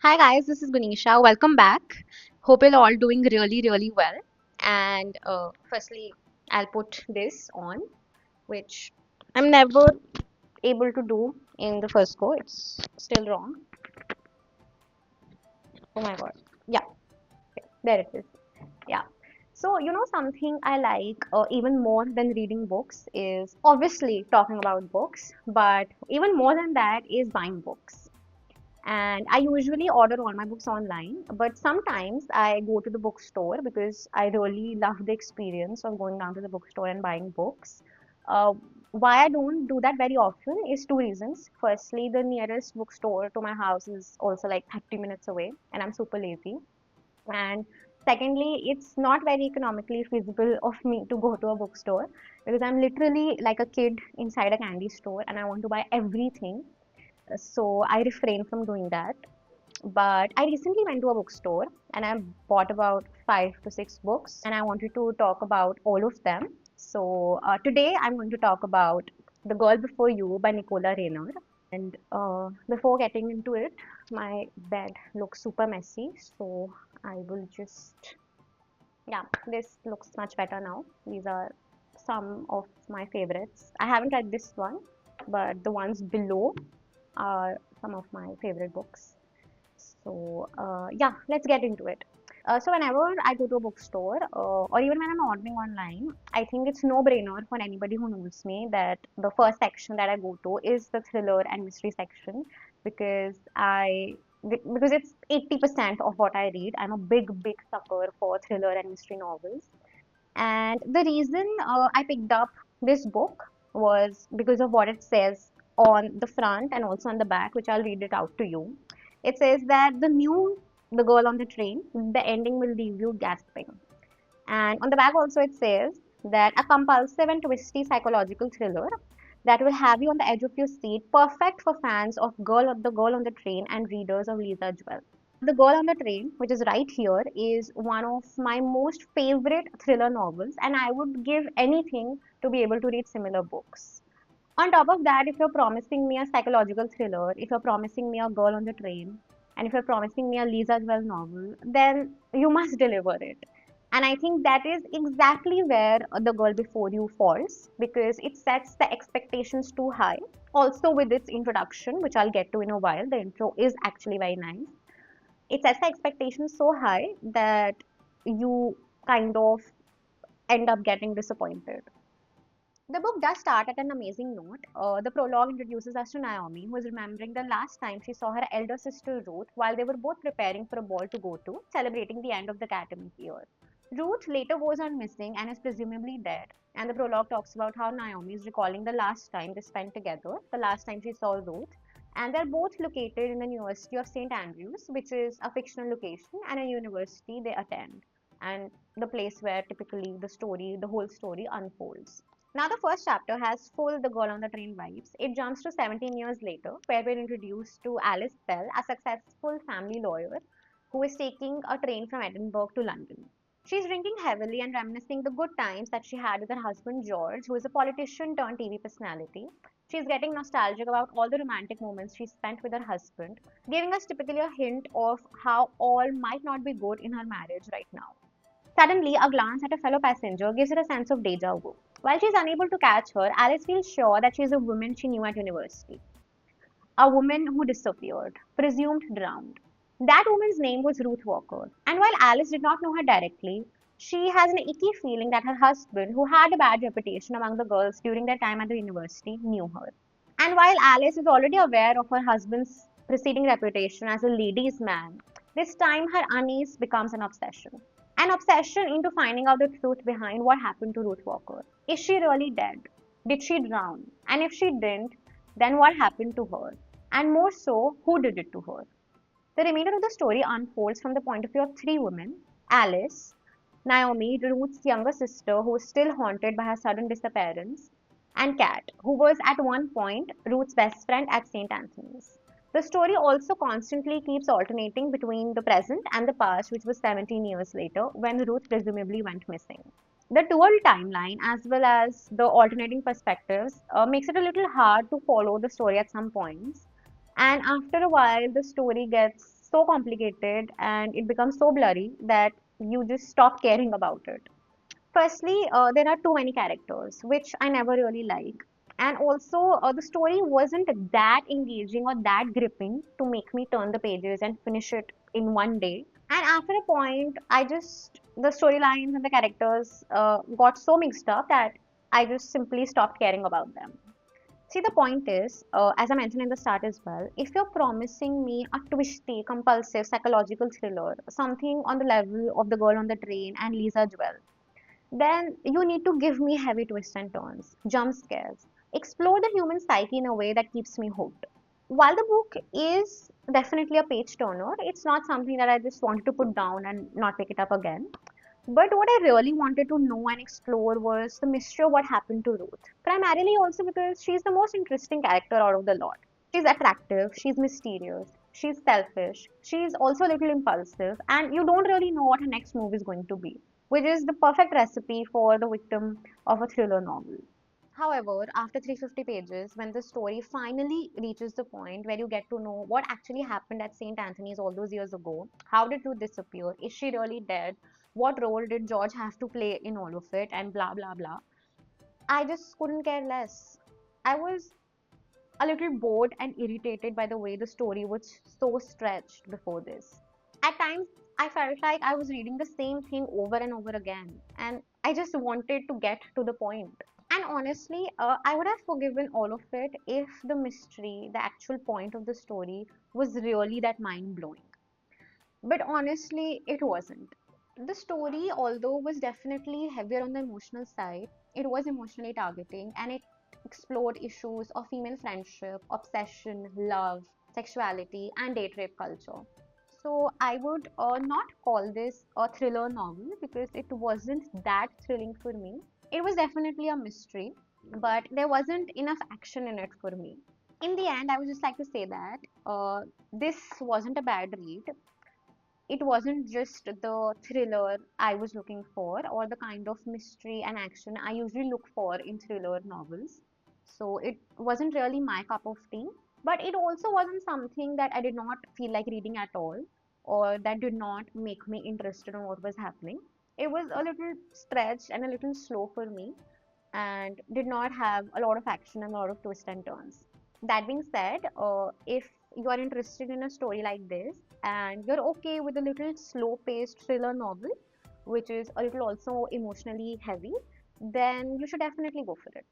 Hi guys, this is Gunisha. Welcome back. Hope you're all doing really well. And firstly, I'll put this on, which I'm never able to do in the first go. It's still wrong. Oh my god. Yeah, there it is. Yeah. So, something I like even more than reading books is obviously talking about books, but even more than that is buying books. And I usually order all my books online, but sometimes I go to the bookstore because I really love the experience of going down to the bookstore and buying books. Uh, why I don't do that very often is two reasons. Firstly, the nearest bookstore to my house is also like 30 minutes away, and I'm super lazy. And secondly, it's not very economically feasible of me to go to a bookstore because I'm literally like a kid inside a candy store and I want to buy everything, so I refrain from doing that. But I recently went to a bookstore and I bought about 5 to 6 books, and I wanted to talk about all of them. So today I'm going to talk about The Girl Before You by Nicola Rayner. And before getting into it, my bed looks super messy, so I will just, yeah, this looks much better now. These are some of my favorites. I haven't read this one, but the ones below are some of my favorite books. So, yeah, let's get into it. So, whenever I go to a bookstore or even when I'm ordering online, I think it's no brainer for anybody who knows me that the first section that I go to is the thriller and mystery section because because it's 80% of what I read. I'm a big sucker for thriller and mystery novels. And the reason I picked up this book was because of what it says on the front and also on the back, which I'll read it out to you. It says that the girl on the train, the ending will leave you gasping. And on the back also it says that a compulsive and twisty psychological thriller that will have you on the edge of your seat, perfect for fans of the Girl on the Train and readers of Lisa Jewell. The Girl on the Train, which is right here, is one of my most favorite thriller novels, and I would give anything to be able to read similar books. On top of that, if you're promising me a psychological thriller, if you're promising me a Girl on the Train, and if you're promising me a Lisa Jewell novel, then you must deliver it. And I think that is exactly where The Girl Before You falls because it sets the expectations too high. Also, with its introduction, which I'll get to in a while, the intro is actually very nice. It sets the expectations so high that you kind of end up getting disappointed. The book does start at an amazing note. The prologue introduces us to Naomi, who is remembering the last time she saw her elder sister Ruth while they were both preparing for a ball to go to, celebrating the end of the academic year. Ruth later goes on missing and is presumably dead. And the prologue talks about how Naomi is recalling the last time they spent together, the last time she saw Ruth. And they're both located in the University of St. Andrews, which is a fictional location and a university they attend, and the place where typically the whole story unfolds. Now, the first chapter has full The Girl on the Train vibes. It jumps to 17 years later, where we're introduced to Alice Bell, a successful family lawyer who is taking a train from Edinburgh to London. She's drinking heavily and reminiscing the good times that she had with her husband George, who is a politician turned TV personality. She's getting nostalgic about all the romantic moments she spent with her husband, giving us typically a hint of how all might not be good in her marriage right now. Suddenly, a glance at a fellow passenger gives her a sense of deja vu. While she is unable to catch her, Alice feels sure that she is a woman she knew at university. A woman who disappeared, presumed drowned. That woman's name was Ruth Walker. And while Alice did not know her directly, she has an icky feeling that her husband, who had a bad reputation among the girls during their time at the university, knew her. And while Alice is already aware of her husband's preceding reputation as a ladies' man, this time her unease becomes an obsession. An obsession into finding out the truth behind what happened to Ruth Walker. Is she really dead? Did she drown? And if she didn't, then what happened to her? And more so, who did it to her? The remainder of the story unfolds from the point of view of three women: Alice, Naomi, Ruth's younger sister, who is still haunted by her sudden disappearance, and Kat, who was at one point Ruth's best friend at St. Anthony's. The story also constantly keeps alternating between the present and the past, which was 17 years later when Ruth presumably went missing. The dual timeline, as well as the alternating perspectives, makes it a little hard to follow the story at some points. And after a while, the story gets so complicated and it becomes so blurry that you just stop caring about it. Firstly, there are too many characters, which I never really like. And also, the story wasn't that engaging or that gripping to make me turn the pages and finish it in one day. And after a point, the storylines and the characters got so mixed up that I just simply stopped caring about them. See, the point is, as I mentioned in the start as well, if you're promising me a twisty, compulsive psychological thriller, something on the level of The Girl on the Train and Lisa Jewell, then you need to give me heavy twists and turns, jump scares, explore the human psyche in a way that keeps me hooked. While the book is definitely a page turner, it's not something that I just wanted to put down and not pick it up again. But what I really wanted to know and explore was the mystery of what happened to Ruth. Primarily also because she's the most interesting character out of the lot. She's attractive, she's mysterious, she's selfish, she's also a little impulsive, and you don't really know what her next move is going to be, which is the perfect recipe for the victim of a thriller novel. However, after 350 pages, when the story finally reaches the point where you get to know what actually happened at St. Anthony's all those years ago, how did Ruth disappear? Is she really dead? What role did George have to play in all of it? And blah blah blah. I just couldn't care less. I was a little bored and irritated by the way the story was so stretched before this. At times, I felt like I was reading the same thing over and over again, and I just wanted to get to the point. And honestly, I would have forgiven all of it if the mystery, the actual point of the story, was really that mind blowing. But honestly, it wasn't. The story, although was definitely heavier on the emotional side, it was emotionally targeting and it explored issues of female friendship, obsession, love, sexuality, and date rape culture. So I would not call this a thriller novel because it wasn't that thrilling for me. It was definitely a mystery, but there wasn't enough action in it for me. In the end, I would just like to say that this wasn't a bad read. It wasn't just the thriller I was looking for or the kind of mystery and action I usually look for in thriller novels. So it wasn't really my cup of tea, but it also wasn't something that I did not feel like reading at all or that did not make me interested in what was happening. It was a little stretched and a little slow for me and did not have a lot of action and a lot of twists and turns. That being said, if you are interested in a story like this and you're okay with a little slow paced thriller novel, which is a little also emotionally heavy, then you should definitely go for it.